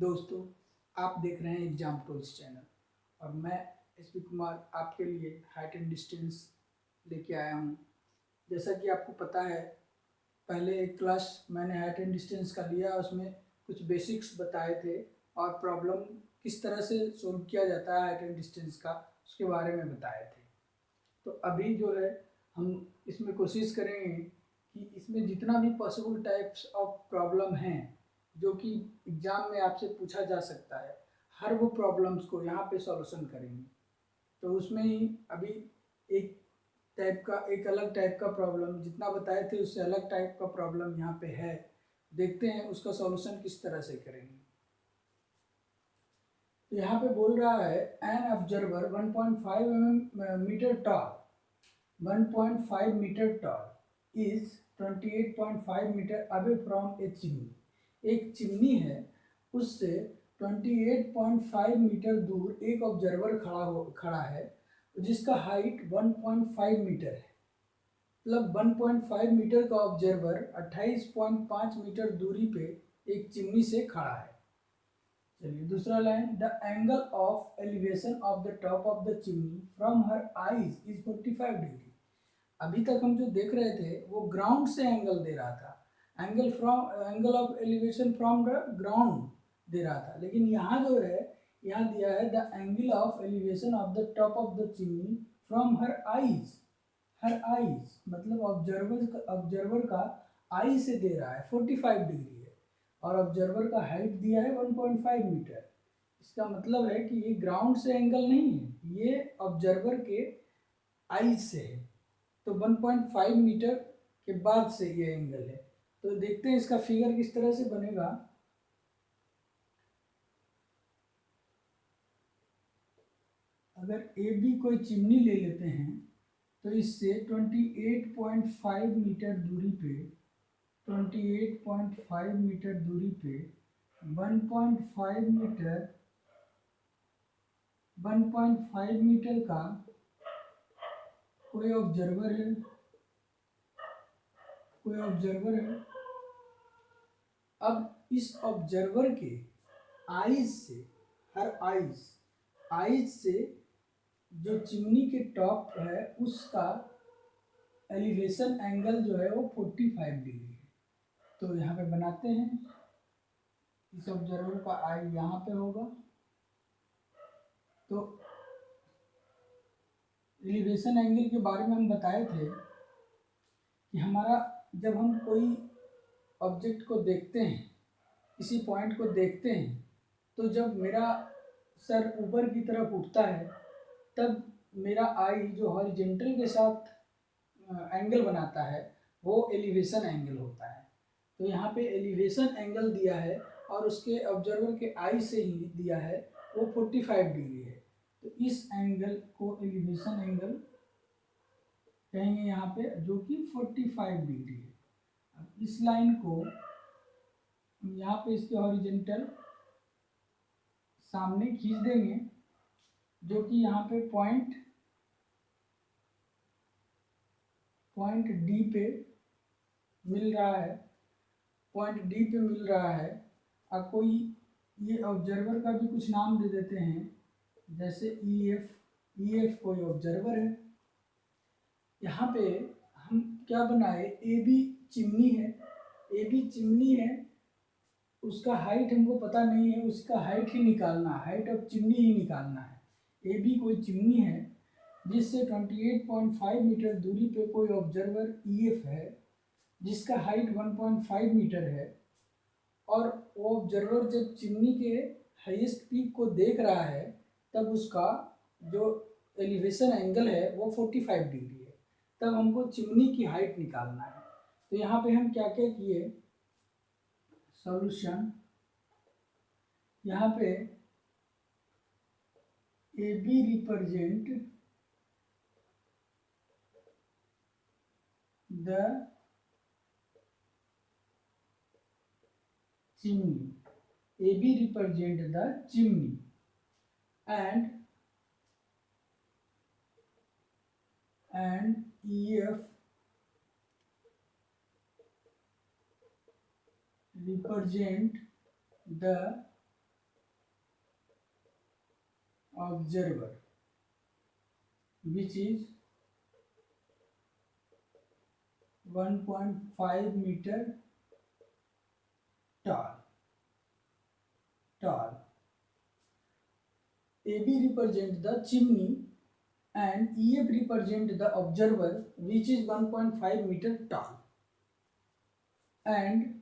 दोस्तों, आप देख रहे हैं एग्जाम टूल्स चैनल और मैं एस पी कुमार आपके लिए हाइट एंड डिस्टेंस लेके आया हूँ। जैसा कि आपको पता है, पहले एक क्लास मैंने हाइट एंड डिस्टेंस का लिया, उसमें कुछ बेसिक्स बताए थे और प्रॉब्लम किस तरह से सोल्व किया जाता है हाइट एंड डिस्टेंस का, उसके बारे में बताए थे। तो अभी जो है हम इसमें कोशिश करेंगे कि इसमें जितना भी पॉसिबल टाइप्स ऑफ प्रॉब्लम हैं जो कि एग्ज़ाम में आपसे पूछा जा सकता है, हर वो प्रॉब्लम्स को यहाँ पे सॉल्यूशन करेंगे। तो उसमें ही अभी एक अलग टाइप का प्रॉब्लम जितना बताए थे उससे अलग टाइप का प्रॉब्लम यहाँ पे है। देखते हैं उसका सॉल्यूशन किस तरह से करेंगे। तो यहाँ पे बोल रहा है an observer 1.5 metre tall 1.5 metre tall is 28.5 metre away from a chimney. एक चिमनी है, उससे 28.5 मीटर दूर एक ऑब्जर्वर खड़ा है जिसका हाइट 1.5 मीटर है। मतलब 1.5 मीटर का ऑब्जर्वर 28.5 मीटर दूरी पे एक चिमनी से खड़ा है। चलिए दूसरा line, the angle of elevation of the top of the chimney from her eyes is 45 degree. अभी तक हम जो देख रहे थे वो ग्राउंड से एंगल दे रहा था, angle of elevation from the ground दे रहा था, लेकिन यहाँ जो है यहाँ दिया है the angle of elevation of the top of the chimney from her eyes. Her eyes मतलब ऑब्जर्वर का आई से दे रहा है 45 डिग्री है और ऑब्जर्वर का हाइट दिया है 1.5 मीटर। इसका मतलब है कि ये ग्राउंड से एंगल नहीं है, ये ऑब्जर्वर के आईज से है। तो 1.5 मीटर के बाद से ये एंगल है। तो देखते हैं इसका फिगर किस तरह से बनेगा। अगर ए बी कोई चिमनी ले लेते हैं तो इससे 28.5 मीटर दूरी पे 28.5 मीटर दूरी पे 1.5 मीटर 1.5 मीटर का कोई ऑब्जर्वर है, अब इस ऑब्जर्वर के आईज से हर आईज से जो चिमनी के टॉप है उसका एलिवेशन एंगल जो है वो 45 डिग्री है। तो यहाँ पे बनाते हैं, इस ऑब्जर्वर का आई यहाँ पे होगा। तो एलिवेशन एंगल के बारे में हम बताए थे कि हमारा जब हम कोई ऑब्जेक्ट को देखते हैं, किसी पॉइंट को देखते हैं, तो जब मेरा सर ऊपर की तरफ उठता है तब मेरा आई जो हॉरिजॉन्टल के साथ एंगल बनाता है वो एलिवेशन एंगल होता है। तो यहाँ पे एलिवेशन एंगल दिया है और उसके ऑब्जर्वर के आई से ही दिया है वो 45 डिग्री है। तो इस एंगल को एलिवेशन एंगल कहेंगे यहाँ पे, जो कि 45 डिग्री है। अब इस लाइन को यहाँ पे इसके हॉरिजॉन्टल सामने खींच देंगे, जो कि यहाँ पे पॉइंट डी पे मिल रहा है, और कोई ये ऑब्जर्वर का भी कुछ नाम दे देते हैं, जैसे ई एफ कोई ऑब्जर्वर है। यहाँ पे हम क्या बनाए, ए बी चिमनी है, उसका हाइट हमको पता नहीं है, उसका हाइट ही निकालना है, हाइट ऑफ चिमनी ही निकालना है। ए बी कोई चिमनी है जिससे 28.5 मीटर दूरी पे कोई ऑब्जर्वर ई एफ है जिसका हाइट 1.5 मीटर है, और वो ऑब्जर्वर जब चिमनी के हाईएस्ट पीक को देख रहा है तब उसका जो एलिवेशन एंगल है वो 45 डिग्री है। तब हमको चिमनी की हाइट निकालना है। तो यहाँ पे हम क्या क्या किए, सॉल्यूशन, यहाँ पे A B represent the chimney, AB represent the chimney and EF represent the observer which is 1.5 meter tall. AB represent the chimney and EF represent the observer which is 1.5 meter tall, and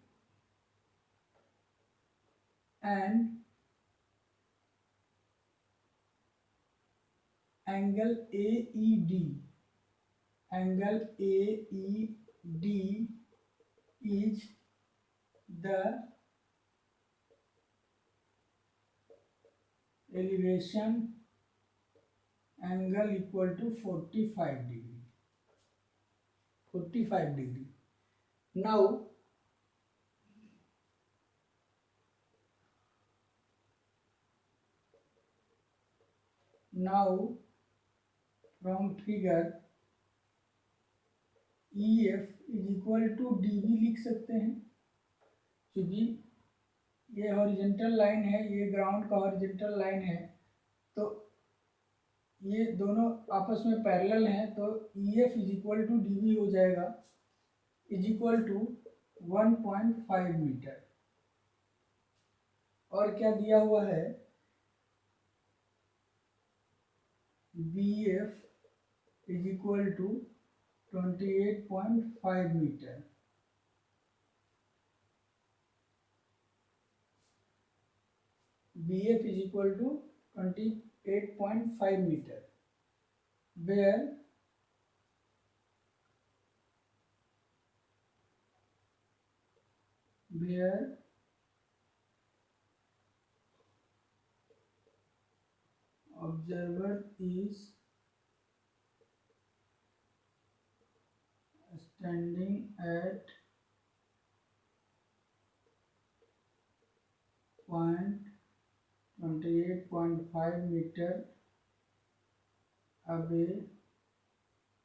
angle AED is the elevation angle equal to 45 degree. Now from figure EF is equal to dB लिख सकते हैं, क्योंकि ये horizontal line है, ये ground का horizontal line है, तो ये दोनों आपस में पैरेलल हैं, तो EF is equal to dB हो जाएगा, इज इक्वल टू 1.5 मीटर। और क्या दिया हुआ है, BF is equal to 28.5 metre. BF is equal to 28.5 meter, where observer is standing at point 28.5 meter away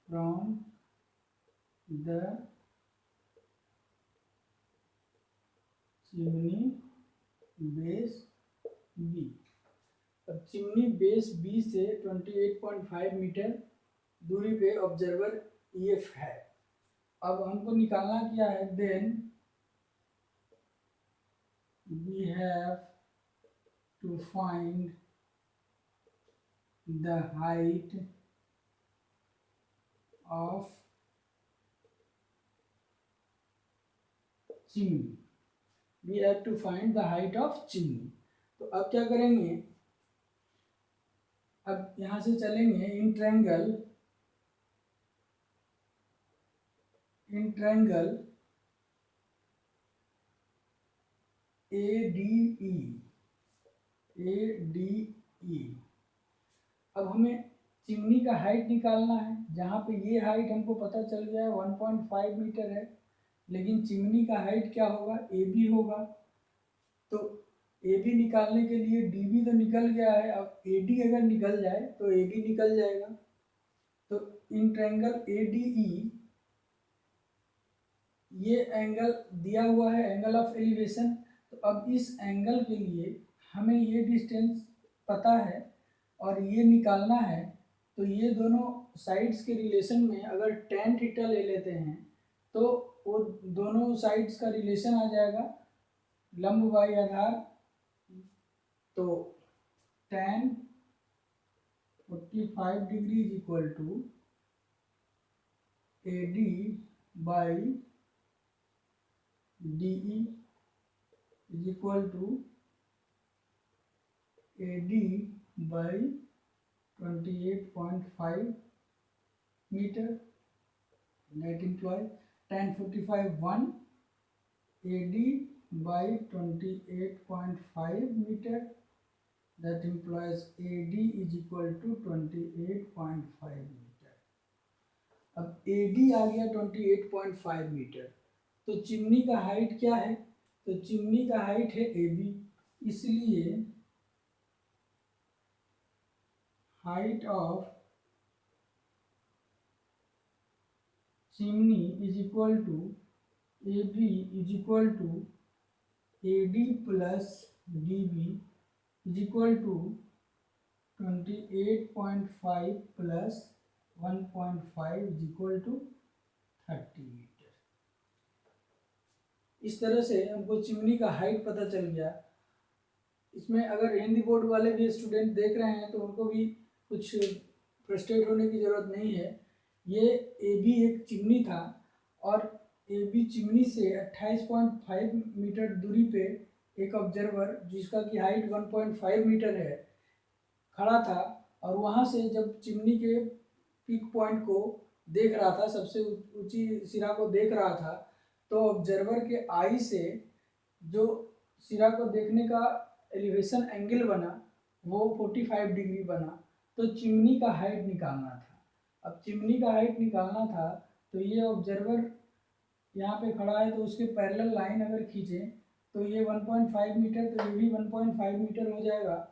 from the chimney base B। अब chimney base B से 28.5 metre दूरी पे observer EF है। अब हमको निकालना क्या है, then we have to find the height of chimney, we have to find the height of chimney. तो अब क्या करेंगे, अब यहां से चलेंगे इन ट्रायंगल ADE। अब हमें चिमनी का हाइट निकालना है, जहाँ पे ये हाइट हमको पता चल गया है 1.5 मीटर है, लेकिन चिमनी का हाइट क्या होगा, AB होगा। तो AB निकालने के लिए DB तो निकल गया है, अब AD अगर निकल जाए तो AB निकल जाएगा। तो इन ट्रायंगल ADE ये एंगल दिया हुआ है, एंगल ऑफ एलिवेशन। तो अब इस एंगल के लिए हमें ये डिस्टेंस पता है और ये निकालना है, तो ये दोनों साइड्स के रिलेशन में अगर tan थीटा ले लेते हैं तो वो दोनों साइड्स का रिलेशन आ जाएगा लंब बाई आधार। तो tan 45 degree is equal to AD by DE is equal to AD by 28.5 meter, that implies tan 45 1 AD by 28.5 meter, that implies AD is equal to 28.5 meter। अब AD आ गया 28.5 metre, तो chimney का height क्या है, तो chimney का height है AB, इसलिए height of chimney is equal to AB is equal to AD plus DB is equal to 28.5 plus 1.5 is equal to 30 metre. इस तरह से हमको चिमनी का हाइट पता चल गया। इसमें अगर हिंदी बोर्ड वाले भी स्टूडेंट देख रहे हैं तो उनको भी कुछ फ्रस्ट्रेट होने की ज़रूरत नहीं है। ये ए बी एक चिमनी था और ए बी चिमनी से 28.5 मीटर दूरी पे एक ऑब्जर्वर जिसका की हाइट 1.5 मीटर है खड़ा था, और वहाँ से जब चिमनी के पीक पॉइंट को देख रहा था, सबसे ऊंची सिरा को देख रहा था, तो ऑब्जर्वर के आई से जो सिरा को देखने का एलिवेशन एंगल बना वो 45 डिग्री बना। तो चिमनी का हाइट निकालना था। अब चिमनी का हाइट निकालना था तो ये ऑब्जर्वर यहाँ पे खड़ा है, तो उसके पैरेलल लाइन अगर खींचें तो ये 1.5 मीटर, तो ये भी 1.5 मीटर हो जाएगा।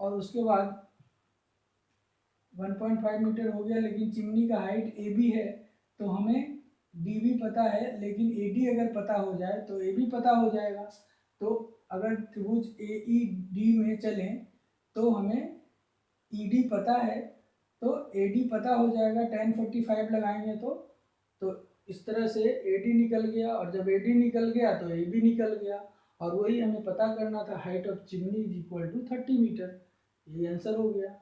और उसके बाद 1.5 मीटर हो गया, लेकिन चिमनी का हाइट ए बी है तो हमें डी बी पता है, लेकिन ए डी अगर पता हो जाए तो ए बी पता हो जाएगा। तो अगर त्रिभुज ए ई डी में चलें तो हमें ई डी पता है तो ए डी पता हो जाएगा। 1045 लगाएंगे तो इस तरह से ए डी निकल गया, और जब ए डी निकल गया तो ए बी निकल गया, और वही हमें पता करना था, height of chimney is equal to 30 metre. ये आंसर हो गया।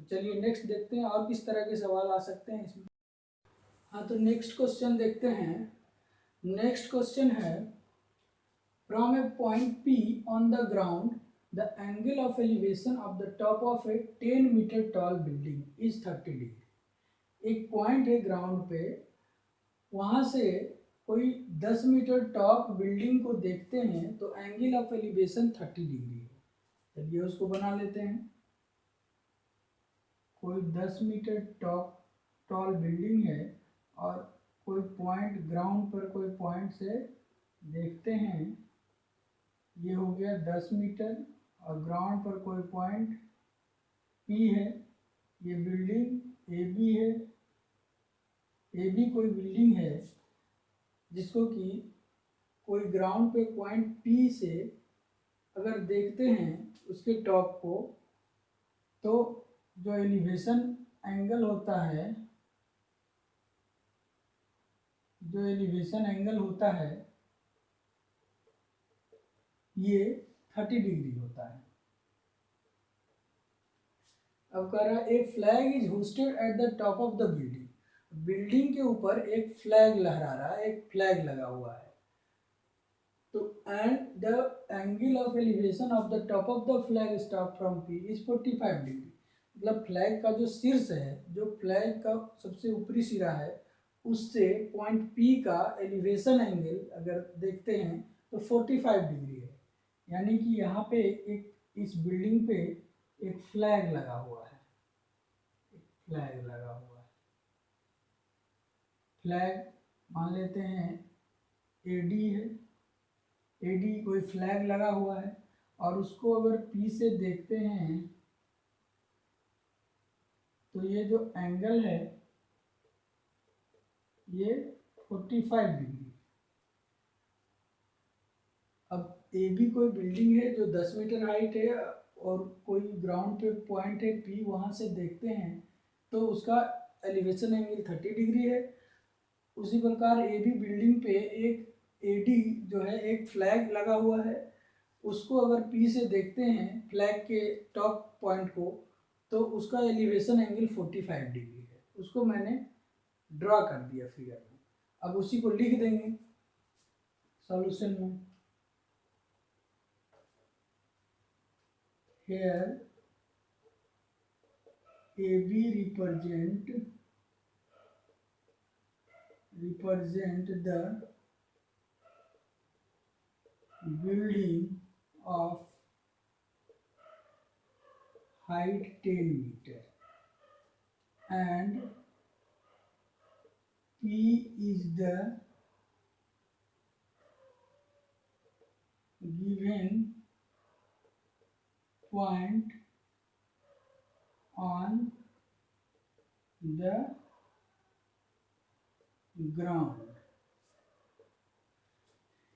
चलिए नेक्स्ट देखते हैं और किस तरह के सवाल आ सकते हैं इसमें। हाँ, तो नेक्स्ट क्वेश्चन देखते हैं। नेक्स्ट क्वेश्चन है, from a point P on the ground the angle of elevation of the top of a 10 metre tall building is 30 degree. एक पॉइंट है ग्राउंड पे, वहाँ से कोई 10 मीटर टॉप बिल्डिंग को देखते हैं तो एंगल ऑफ एलिवेशन 30 डिग्री है। चलिए उसको बना लेते हैं। कोई 10 मीटर टॉल बिल्डिंग है और कोई पॉइंट ग्राउंड पर कोई पॉइंट से देखते हैं, ये हो गया 10 मीटर, और ग्राउंड पर कोई पॉइंट पी है, ये बिल्डिंग ए बी है। ए बी कोई बिल्डिंग है जिसको कि कोई ग्राउंड पे पॉइंट पी से अगर देखते हैं उसके टॉप को, तो जो एलिवेशन एंगल होता है, जो एलिवेशन एंगल होता है ये 30 डिग्री होता है। अब कह रहा है a flag is hoisted at the top of the building. Building के ऊपर एक फ्लैग लहरा रहा है, एक फ्लैग लगा हुआ है। तो and the angle of elevation of the top of the flag start from P is 45 degree. मतलब फ्लैग का जो शीर्ष है, जो फ्लैग का सबसे ऊपरी सिरा है, उससे पॉइंट पी का एलिवेशन एंगल अगर देखते हैं तो 45 डिग्री है। यानी कि यहाँ पे एक इस बिल्डिंग पे एक फ्लैग लगा हुआ है, एक फ्लैग लगा हुआ है। फ्लैग मान लेते हैं ए डी है, ए डी कोई फ्लैग लगा हुआ है, और उसको अगर पी से देखते हैं तो ये जो एंगल है ये 45 डिग्री। अब ए बी कोई बिल्डिंग है जो 10 मीटर हाइट है, और कोई ग्राउंड पे पॉइंट है पी, वहाँ से देखते हैं तो उसका एलिवेशन एंगल 30 डिग्री है। उसी प्रकार ए बी बिल्डिंग पे एक ए डी जो है एक फ्लैग लगा हुआ है, उसको अगर पी से देखते हैं फ्लैग के टॉप पॉइंट को, तो उसका एलिवेशन एंगल 45 डिग्री है। उसको मैंने ड्रा कर दिया फिगर में। अब उसी को लिख देंगे सॉल्यूशन में। Here A B represent the building of height 10 meter, and P is the given point on the ground.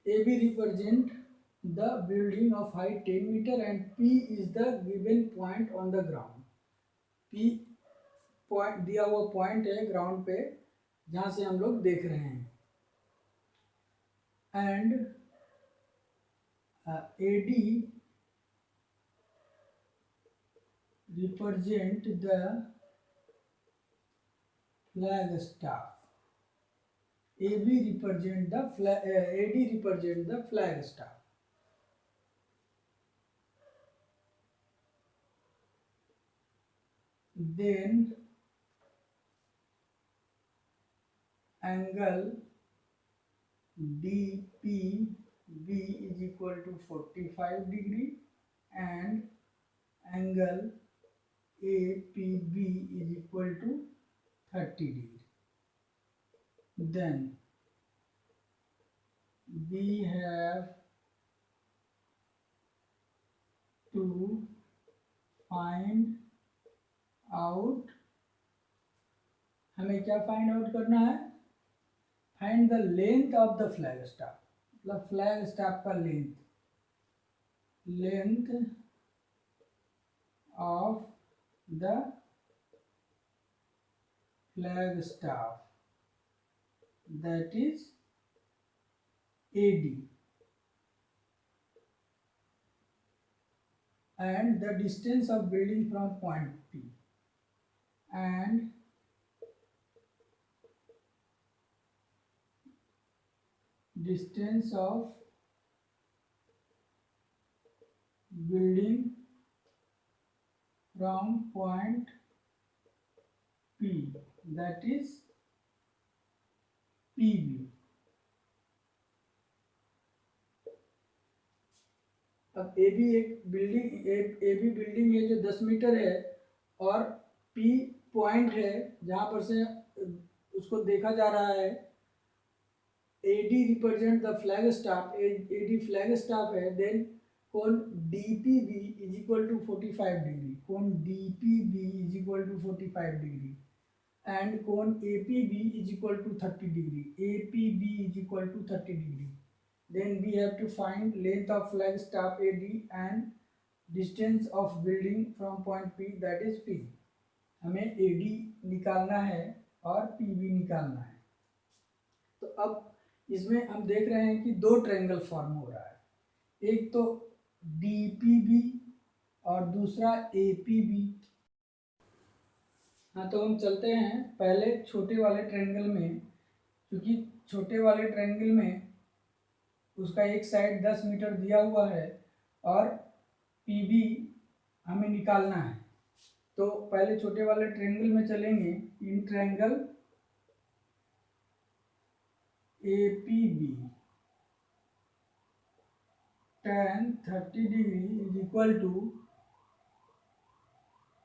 AB represent the building of height 10 meter and P is the given point on the ground. P point दिया हुआ point है ground पे जहाँ से हम लोग देख रहे हैं, and AD represent the flag staff. AB represent the flag, AD represent the flag staff. Then angle DPB is equal to 45 degree and angle APB is equal to 30 degree. Then we have to find out, हमें क्या find out करना है? Find the length of the flag staff, मतलब flag staff का length of the flag staff, that is AD, and the distance of building from point P, and distance of building from point P, that is PB. अब AB एक building AB building है जो 10 metre है, और P point है जहाँ पर से उसको देखा जा रहा है। AD represent the flag staff, AD flag staff है। देन कोण DPB is equal to 45 degree, कोण DPB is equal to 45 degree, and कोण APB is equal to 30 degree, APB is equal to 30 degree. Then we have to find length of flag staff AD and distance of building from point P, that is P. हमें AD निकालना है और PB निकालना है। तो अब इसमें हम देख रहे हैं कि दो ट्रायंगल फॉर्म हो रहा है, एक तो DPB और दूसरा APB। हाँ, तो हम चलते हैं पहले छोटे वाले ट्रायंगल में, क्योंकि छोटे वाले ट्रायंगल में उसका एक साइड 10 मीटर दिया हुआ है और PB हमें निकालना है। तो पहले छोटे वाले ट्रायंगल में चलेंगे। In triangle APB tan 30 degree is equal to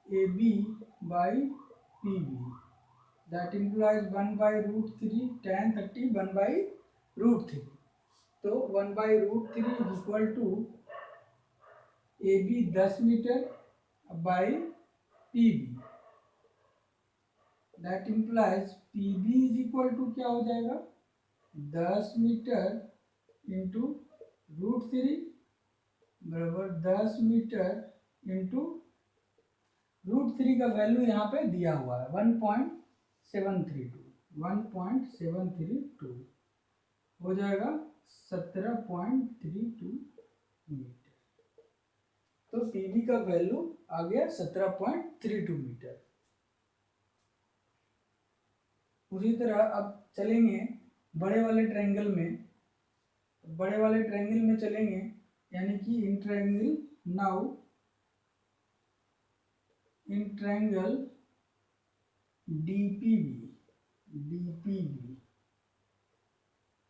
AB by PB, that implies 1/√3 tan 30 1/√3। तो 1/√3 is equal to AB 10 metre by PB, that implies PB is equal to क्या हो जाएगा, 10 मीटर इंटू √3 बराबर 10 मीटर इंटू √3 का value यहाँ पे दिया हुआ है 1.732 हो जाएगा 17.32 मीटर। तो PB का वैल्यू आ गया 17.32 मीटर। उसी तरह अब चलेंगे बड़े वाले ट्रायंगल में। बड़े वाले ट्रायंगल में चलेंगे, यानी कि in triangle now in triangle DPB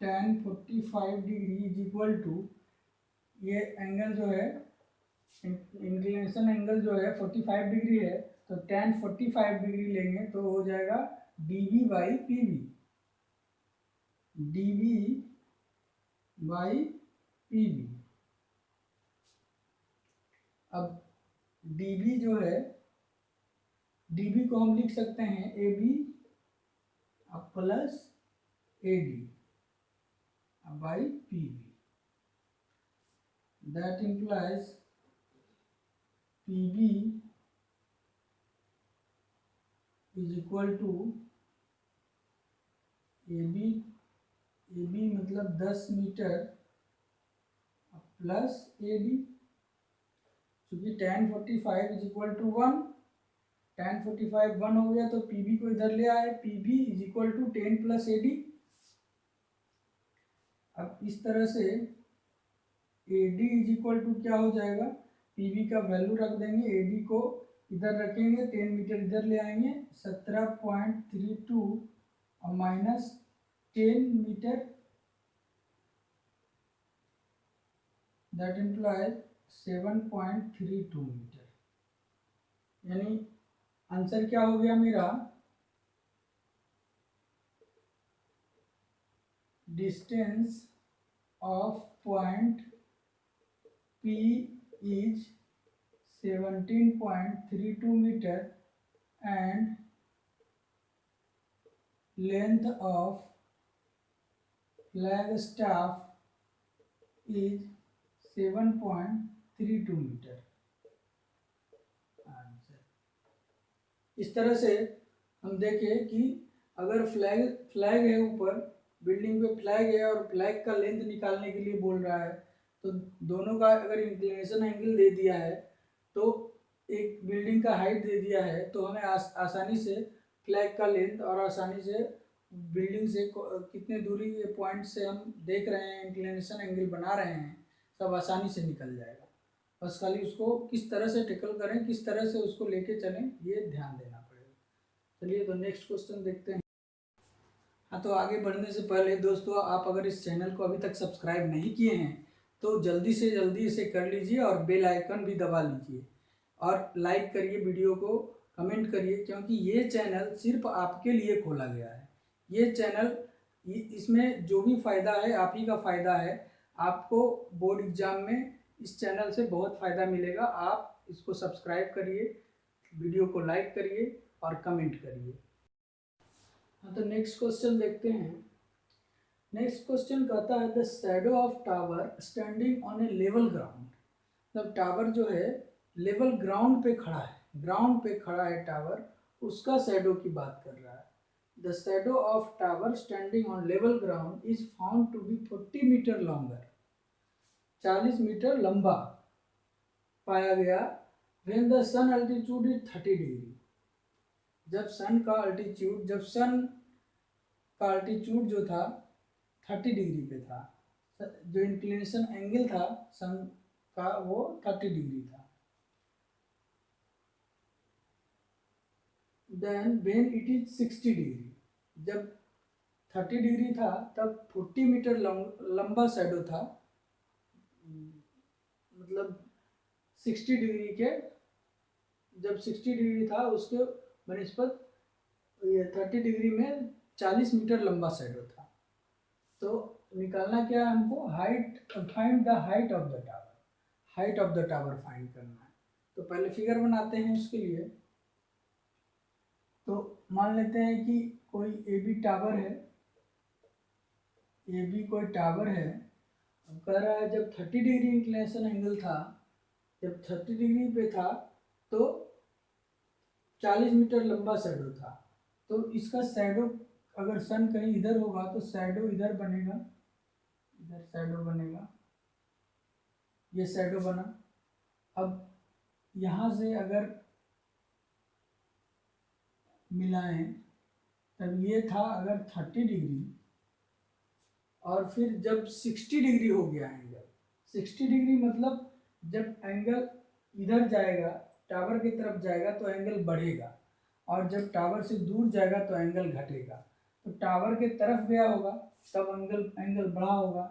tan 45 degree is equal to, ये एंगल जो है इंक्लिनेशन एंगल जो है 45 डिग्री है, तो tan 45 डिग्री लेंगे तो हो जाएगा DB by PB, DB by PB। अब DB जो है, DB को हम लिख सकते हैं AB plus AD by PB, that implies PB is equal to A B मतलब 10 मीटर प्लस ए डी, क्योंकि tan 45 is equal to 1, tan 45 1 हो गया तो पी बी को इधर ले आए, P B is equal to 10 plus A D. अब इस तरह से A D is equal to क्या हो जाएगा, पी बी का वैल्यू रख देंगे, ए डी को इधर रखेंगे, 10 मीटर इधर ले आएंगे, 17.32 और minus 10 metre, that implies 7.32 metre. यानी आंसर क्या हो गया मेरा, distance of point P is 17.32 meter and length of flag staff is 7.32 meter। इस तरह से हम देखें कि अगर फ्लैग है, ऊपर बिल्डिंग पे फ्लैग है और फ्लैग का लेंथ निकालने के लिए बोल रहा है, तो दोनों का अगर इंक्लिनेशन एंगल दे दिया है, तो एक बिल्डिंग का हाइट दे दिया है, तो हमें आसानी से फ्लैग का लेंथ और आसानी से बिल्डिंग से कितने दूरी के पॉइंट से हम देख रहे हैं, इंक्लिनेशन एंगल बना रहे हैं, सब आसानी से निकल जाएगा। बस खाली उसको किस तरह से टेकल करें, किस तरह से उसको लेके चलें, ये ध्यान देना पड़ेगा। चलिए तो नेक्स्ट क्वेश्चन देखते हैं। हाँ, तो आगे बढ़ने से पहले दोस्तों, आप अगर इस चैनल को अभी तक सब्सक्राइब नहीं किए हैं तो जल्दी से जल्दी इसे कर लीजिए और बेल आइकन भी दबा लीजिए और लाइक करिए वीडियो को, कमेंट करिए, क्योंकि ये चैनल सिर्फ आपके लिए खोला गया है। ये चैनल, इसमें जो भी फ़ायदा है आप ही का फ़ायदा है। आपको बोर्ड एग्ज़ाम में इस चैनल से बहुत फ़ायदा मिलेगा। आप इसको सब्सक्राइब करिए, वीडियो को लाइक करिए और कमेंट करिए। हाँ, तो नेक्स्ट क्वेश्चन देखते हैं। नेक्स्ट क्वेश्चन कहता है the shadow of tower standing on A level ground. मतलब टावर जो है लेवल ग्राउंड पे खड़ा है, ग्राउंड पे खड़ा है टावर, उसका शैडो की बात कर रहा है। The shadow of tower standing on level ground is found to be 40 metre longer, 40 metre लंबा पाया गया। When the sun altitude is 30 degree, जब सन का अल्टीट्यूड जो था 30 डिग्री पे था, जो इंक्लिनेशन एंगल था सन का वो 30 डिग्री था। Then when it is 60 degree, जब 30 डिग्री था तब 40 मीटर लंबा शैडो था। मतलब 60 डिग्री के, जब 60 डिग्री था उसके बनिस्पत ये 30 डिग्री में 40 मीटर लंबा शैडो था। तो निकालना क्या है हमको, height, find the height of the tower, height of the tower find करना है। तो पहले फिगर बनाते हैं उसके लिए। तो मान लेते हैं कि कोई ए बी टावर है, ए बी कोई टावर है। अब कह रहा है जब 30 डिग्री इंक्लिनेशन एंगल था, जब 30 डिग्री पे था तो 40 मीटर लंबा शैडो था। तो इसका शैडो, अगर सन कहीं इधर होगा तो शैडो इधर बनेगा, इधर शैडो बनेगा, ये शैडो बना। अब यहाँ से अगर मिलाएं तब ये था अगर 30 डिग्री, और फिर जब 60 डिग्री हो गया एंगल, 60 डिग्री मतलब जब एंगल इधर जाएगा, टावर की तरफ जाएगा तो एंगल बढ़ेगा, और जब टावर से दूर जाएगा तो एंगल घटेगा। तो टावर के तरफ गया होगा तब एंगल बढ़ा होगा,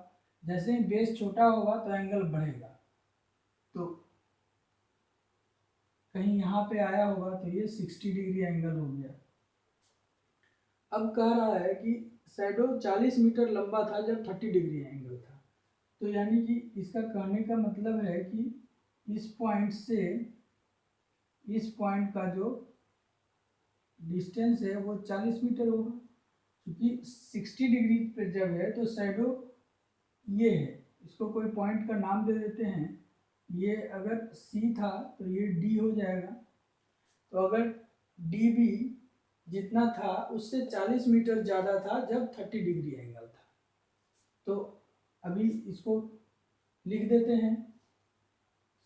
जैसे ही बेस छोटा होगा तो एंगल बढ़ेगा। तो कहीं यहाँ पे आया होगा तो ये 60 डिग्री एंगल हो गया। अब कह रहा है कि शैडो 40 मीटर लंबा था जब 30 डिग्री एंगल था। तो यानी कि इसका कहने का मतलब है कि इस पॉइंट से इस पॉइंट का जो डिस्टेंस है वो 40 मीटर होगा, क्योंकि 60 डिग्री पे जब है तो शैडो ये है, इसको कोई पॉइंट का नाम दे देते हैं। ये अगर C था तो ये D हो जाएगा। तो अगर डी बी जितना था उससे 40 मीटर ज़्यादा था जब 30 डिग्री एंगल था। तो अभी इसको लिख देते हैं।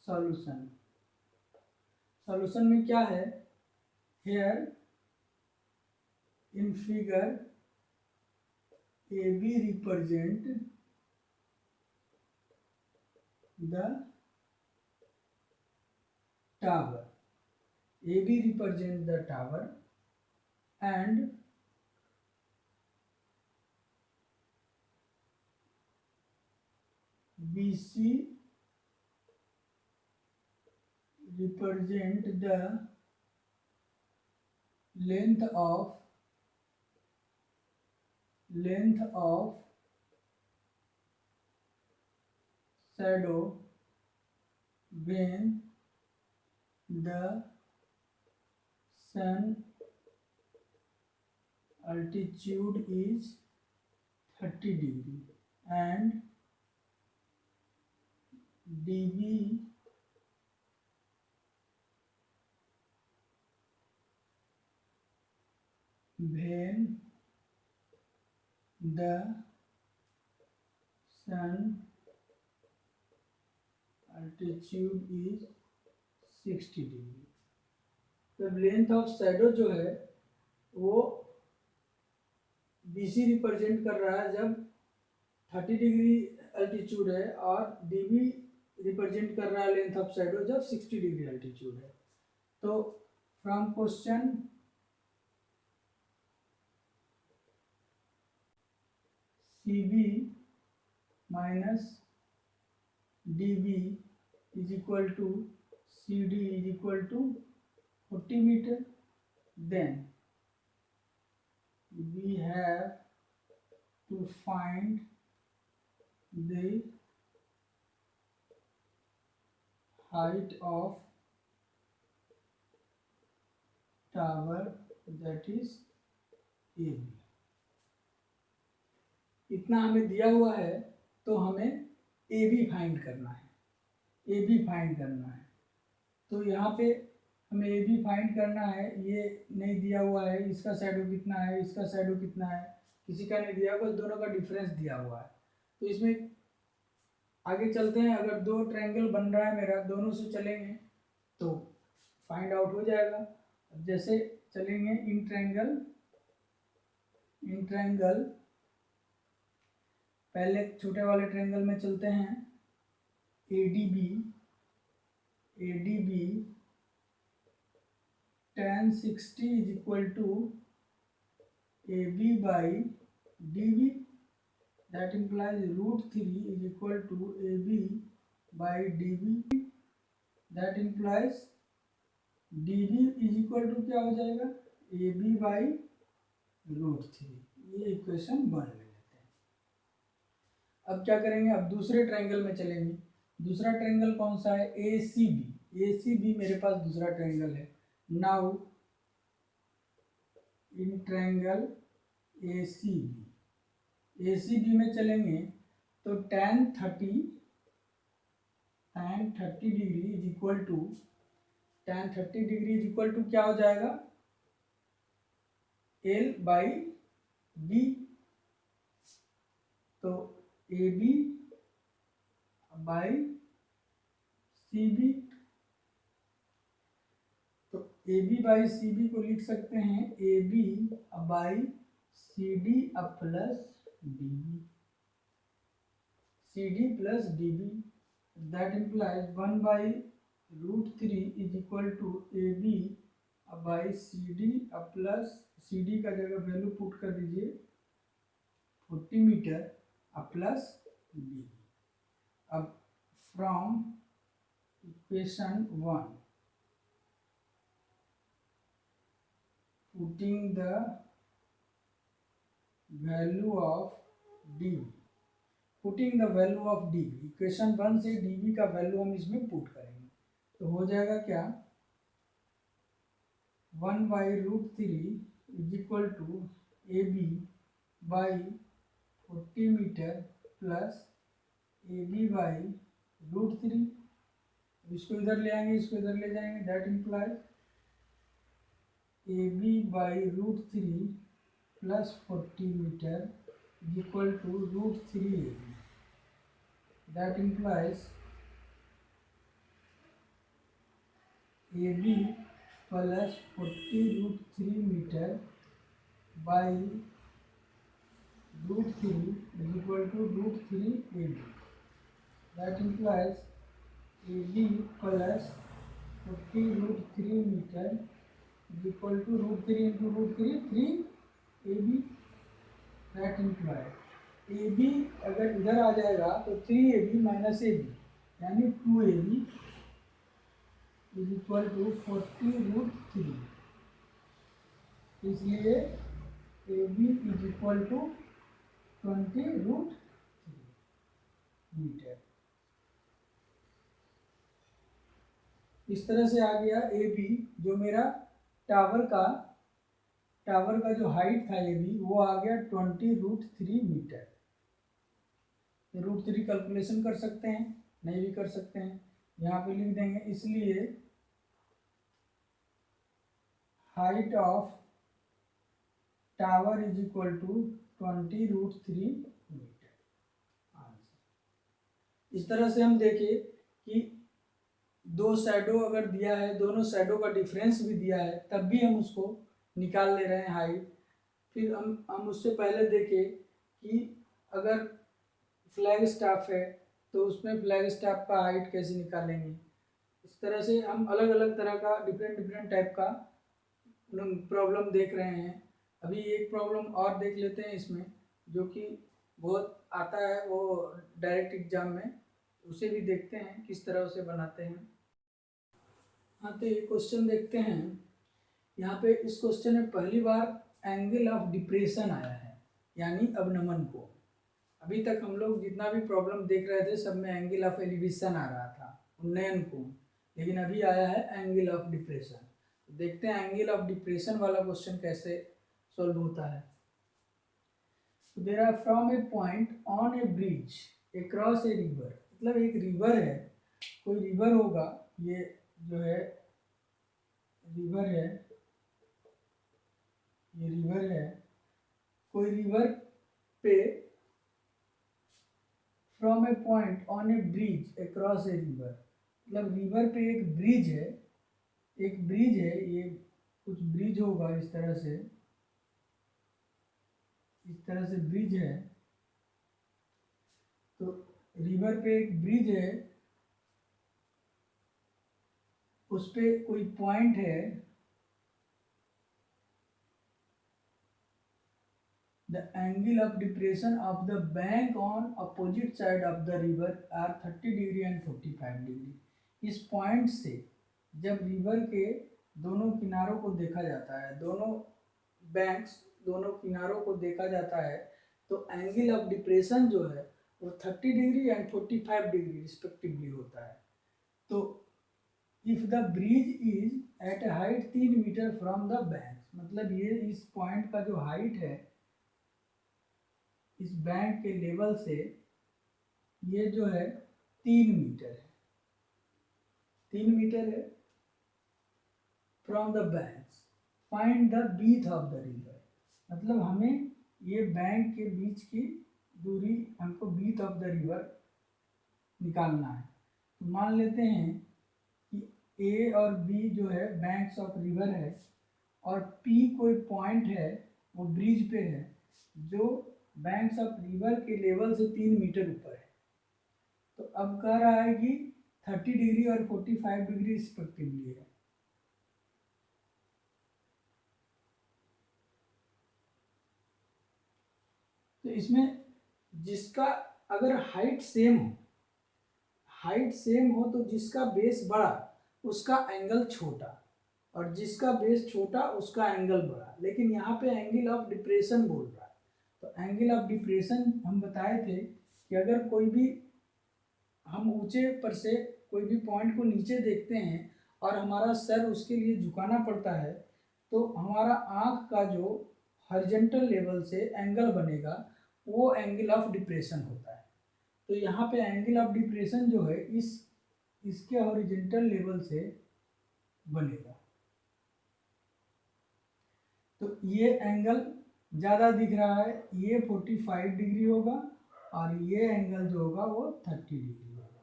सॉल्यूशन, सॉल्यूशन में क्या है, here in figure A B represent the tower, A B represent the tower and BC represent the length of shadow when the sun altitude is 30 degree and dB when the sun altitude is 60 degree. तो length of shadow जो है वो BC represent कर रहा है जब 30 degree altitude है, और DB रिप्रेजेंट कर रहा है लेंथ ऑफ शैडो जब 60 डिग्री अल्टीट्यूड है। तो from question CB minus DB is equal to CD is equal to 40 metre, then we have to find the height of tower, that is AB। इतना हमें दिया हुआ है तो हमें AB फाइंड करना है, AB फाइंड करना है। तो यहाँ पे हमें AB फाइंड करना है, ये नहीं दिया हुआ है, इसका शैडो कितना है, इसका शैडो कितना है, किसी का नहीं दिया हुआ, दोनों का डिफरेंस दिया हुआ है। तो इसमें आगे चलते हैं, अगर दो ट्रायंगल बन रहा है मेरा, दोनों से चलेंगे तो फाइंड आउट हो जाएगा। जैसे चलेंगे इन ट्रायंगल, पहले छोटे वाले ट्रायंगल में चलते हैं। ADB tan 60 is equal to AB by DB, that implies √3 is equal to AB by DB, that implies DB is equal to क्या हो जाएगा, AB by √3। ये इक्वेशन बन लेते हैं। अब क्या करेंगे, अब दूसरे ट्रायंगल में चलेंगे। दूसरा ट्रायंगल कौन सा है, ACB मेरे पास दूसरा ट्रायंगल है। नाउ इन ट्रायंगल ACB में चलेंगे तो tan 30 degree is equal to, tan 30 degree is equal to क्या हो जाएगा, L बाई B। तो AB बाई CB, तो AB बाई CB को लिख सकते हैं AB by CD plus DB, CD plus DB, that implies 1 by √3 is equal to AB by CD plus CD का जगह वैल्यू पुट कर दीजिए 40 मीटर प्लस DB। अब from equation 1 putting the value of DB, equation 1 से DB का value हम इसमें put करेंगे तो हो जाएगा क्या, 1 by √3 is equal to AB by 40 metre plus AB by √3। इसको इधर ले आएंगे, इसको इधर ले जाएंगे, that implies AB by √3 plus 40 meter is equal to √3 AB. That implies AB plus 40 √3 meter by √3 is equal to √3 AB. That implies AB plus 40 √3 meter is equal to √3 into √3 3 AB. That implies AB अगर इधर आ जाएगा तो 3AB minus AB यानी 2AB is equal to 40√3. इसलिए AB is equal to 20√3 metre. इस तरह से आ गया AB जो मेरा टावर का जो हाइट था AB वो आ गया 20√3 मीटर. √3 कैलकुलेशन कर सकते हैं, नहीं भी कर सकते हैं, यहाँ पे लिख देंगे. इसलिए height of tower is equal to 20√3 metre. Answer. इस तरह से हम देखें कि दो शैडो अगर दिया है, दोनों शैडो का डिफरेंस भी दिया है, तब भी हम उसको निकाल ले रहे हैं हाइट. फिर हम उससे पहले देखें कि अगर फ्लैग स्टाफ है तो उसमें फ्लैग स्टाफ का हाइट कैसे निकालेंगे. इस तरह से हम अलग अलग तरह का डिफरेंट टाइप का प्रॉब्लम देख रहे हैं. अभी एक प्रॉब्लम और देख लेते हैं इसमें जो कि बहुत आता है वो डायरेक्ट एग्जाम में, उसे भी देखते हैं किस तरह उसे बनाते हैं. हाँ, तो ये क्वेश्चन देखते हैं. यहाँ पे इस क्वेश्चन में पहली बार एंगल ऑफ डिप्रेशन आया है, यानी अवनमन को. अभी तक हम लोग जितना भी प्रॉब्लम देख रहे थे सब में एंगल ऑफ एलिवेशन आ रहा था, उन्नयन को, लेकिन अभी आया है एंगल ऑफ डिप्रेशन. देखते हैं एंगल ऑफ डिप्रेशन वाला क्वेश्चन कैसे सॉल्व होता है. There are from a point on a bridge across a river. मतलब एक रिवर है, कोई रिवर होगा, ये जो है रिवर है, ये रिवर है, कोई रिवर पे from a point on a bridge across a river. मतलब रिवर पे एक ब्रिज है, ये कुछ ब्रिज होगा इस तरह से ब्रिज है. तो रिवर पे एक ब्रिज है, उस पे कोई पॉइंट है. The angle of depression of the bank on opposite side of the river are 30 degree and 45 degree. इस पॉइंट से जब रिवर के दोनों किनारों को देखा जाता है, दोनों बैंक्स, दोनों किनारों को देखा जाता है, तो एंगल ऑफ डिप्रेशन जो है वो 30 डिग्री एंड 45 डिग्री रिस्पेक्टिवली होता है. तो if the bridge is at a height 3 metre from the bank, मतलब ये इस पॉइंट का जो हाइट है इस बैंक के लेवल से, ये जो है 3 मीटर है, 3 मीटर है from the bank. Find the breadth of the river. मतलब हमें ये बैंक के बीच की दूरी, हमको बीथ ऑफ द रिवर निकालना है. तो मान लेते हैं कि ए और बी जो है बैंक्स ऑफ रिवर है, और पी कोई पॉइंट है वो ब्रिज पे है जो बैंक्स ऑफ रिवर के लेवल से 3 मीटर ऊपर है. तो अब कह रहा है कि 30 डिग्री और 45 डिग्री रिस्पेक्टिवली है. तो इसमें जिसका अगर हाइट सेम हो तो जिसका बेस बड़ा उसका एंगल छोटा, और जिसका बेस छोटा उसका एंगल बड़ा. लेकिन यहाँ पे एंगल ऑफ डिप्रेशन बोल रहा है. तो एंगल ऑफ डिप्रेशन हम बताए थे कि अगर कोई भी हम ऊंचे पर से कोई भी पॉइंट को नीचे देखते हैं और हमारा सर उसके लिए झुकाना पड़ता है, तो हमारा आँख का जो हॉरिजॉन्टल लेवल से एंगल बनेगा वो एंगल ऑफ डिप्रेशन होता है. तो यहाँ पे एंगल ऑफ डिप्रेशन जो है इसके हॉरिजॉन्टल लेवल से बनेगा. तो ये एंगल ज़्यादा दिख रहा है, ये 45 डिग्री होगा और ये एंगल जो होगा वो 30 डिग्री होगा।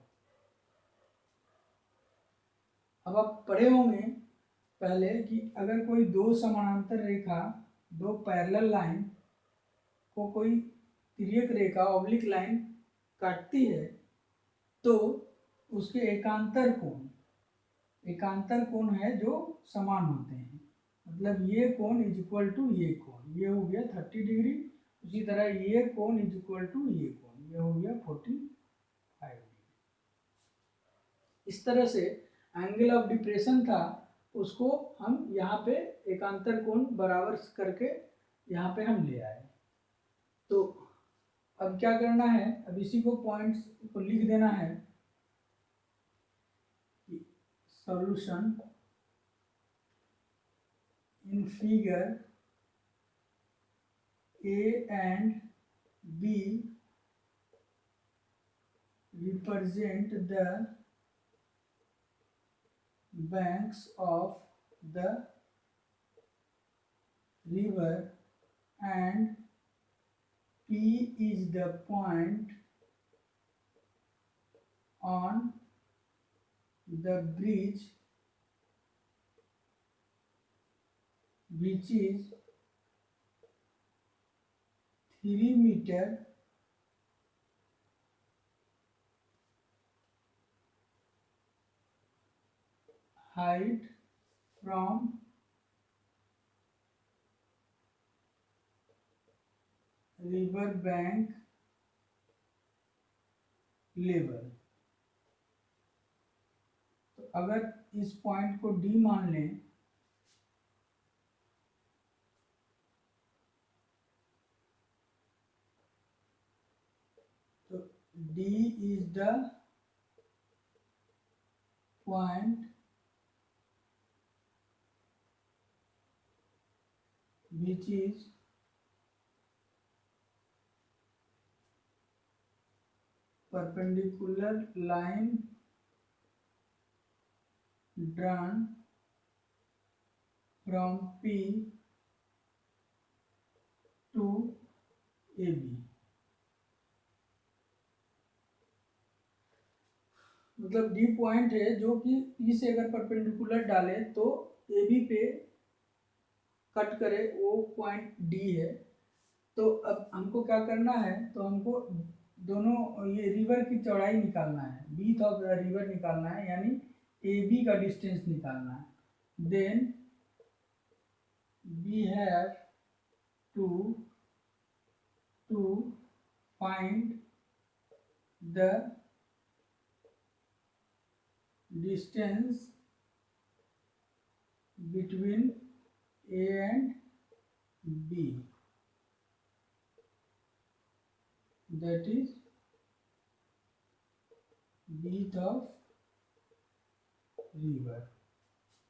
अब आप पढ़े होंगे पहले कि अगर कोई दो समानांतर रेखा, दो पैरेलल लाइन को कोई तिर्यक रेखा ऑब्लिक लाइन काटती है तो उसके एकांतर कोण है जो समान होते हैं। मतलब ये कोण इज इक्वल टू ये कोण, ये हो गया 30 डिग्री। उसी तरह ये कोण इज इक्वल टू ये कोण, ये हो गया 45 डिग्री। इस तरह से एंगल ऑफ डिप्रेशन था, उसको हम यहाँ पे एकांतर कोण बराबर करके यहाँ पे हम ले आए। तो अब क्या करना है, अब इसी को पॉइंट्स को लिख देना है। Solution in figure A and B represent the banks of the river and P is the point on the bridge which is 3 meter height from river bank level। तो अगर इस पॉइंट को डी मान लें तो D is the point which is perpendicular line drawn from P to AB। मतलब D point है जो कि पी से अगर परपेंडिकुलर डाले तो ए बी पे कट करे, वो पॉइंट डी है। तो अब हमको क्या करना है, तो हमको दोनों ये रिवर की चौड़ाई निकालना है, बीथ ऑफ द रिवर निकालना है, यानी ए बी का डिस्टेंस निकालना है। Then we have to find the distance between A and B, that is width of river,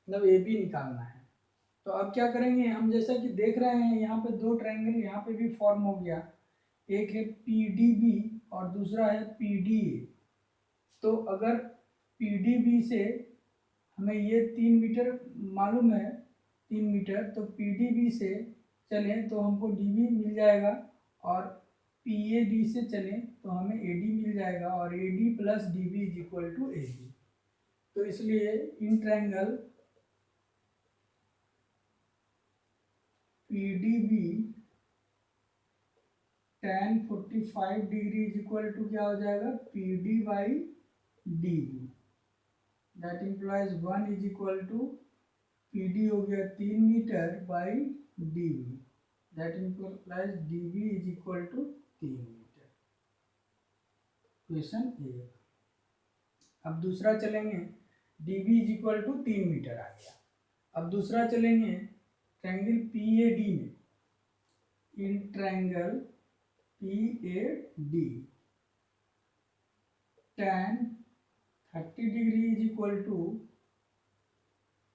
मतलब ए बी निकालना है। तो अब क्या करेंगे हम, जैसा कि देख रहे हैं यहाँ पे दो ट्रायंगल यहाँ पे भी फॉर्म हो गया, एक है पी डी बी और दूसरा है पी डी ए। तो अगर पी डी बी से हमें ये 3 मीटर मालूम है, 3 मीटर, तो पी डी बी से चलें तो हमको डी बी मिल जाएगा, और पी ए डी से चलें तो हमें ए डी मिल जाएगा, और A D plus D B is equal to A B. तो इसलिए in triangle P D B tan 45 degree is equal to क्या हो जाएगा, P D by D B. That implies 1 is equal to P D हो गया 3 metre by D B, that implies D B is equal to 3 metre. Question 1। अब दूसरा चलेंगे, D B is equal to 3 metre आ गया। अब दूसरा चलेंगे ट्रायंगल पी ए डी में। In triangle P A D tan 30 degree is equal to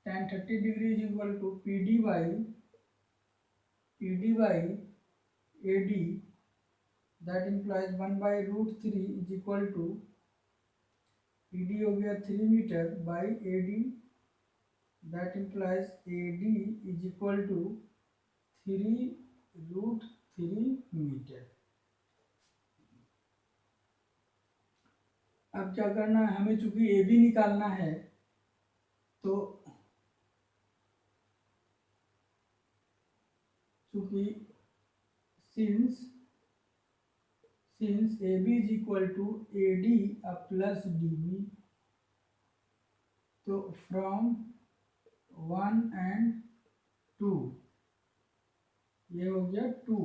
tan 30 degree is equal to P D by A D, that implies 1/√3 is equal to P D हो गया 3 metre by A D, that implies A D is equal to 3√3 metre. अब क्या करना है, हमें चूंकि A B निकालना है तो चूंकि since A B is equal to A D plus D B, तो फ्रॉम 1 एंड 2 ये हो गया 2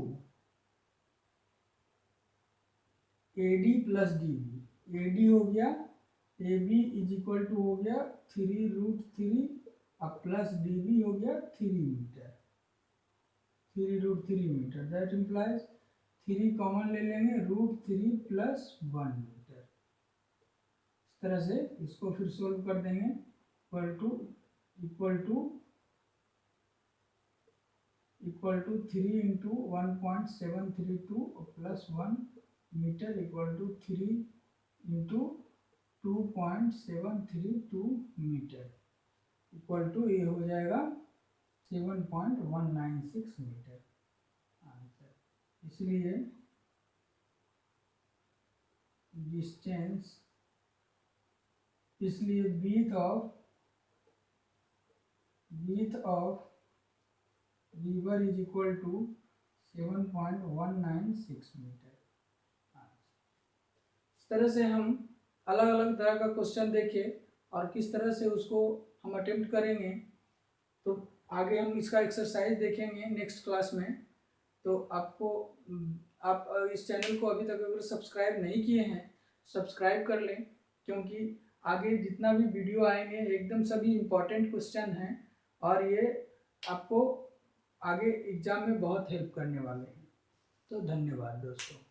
A D plus D B, A D हो गया A B is equal to हो गया 3√3 प्लस डी बी हो गया 3 metre, 3√3 metre. That implies 3 common ले लेंगे, √3 प्लस 1 मीटर। इस तरह से इसको फिर सोल्व कर देंगे। Equal to 3 into 1.732 plus 1 metre equal to 3 into 2.732 metre equal to ये हो जाएगा 7.196 मीटर आंसर। इसलिए डिस्टेंस, इसलिए width of river is equal to 7.196 metre. इस तरह से हम अलग अलग तरह का क्वेश्चन देखे और किस तरह से उसको हम अटेम्प्ट करेंगे, तो आगे हम इसका एक्सरसाइज देखेंगे नेक्स्ट क्लास में। तो आप इस चैनल को अभी तक अगर सब्सक्राइब नहीं किए हैं सब्सक्राइब कर लें, क्योंकि आगे जितना भी वीडियो आएंगे एकदम सभी इम्पोर्टेंट क्वेश्चन हैं और ये आपको आगे एग्जाम में बहुत हेल्प करने वाले हैं। तो धन्यवाद दोस्तों।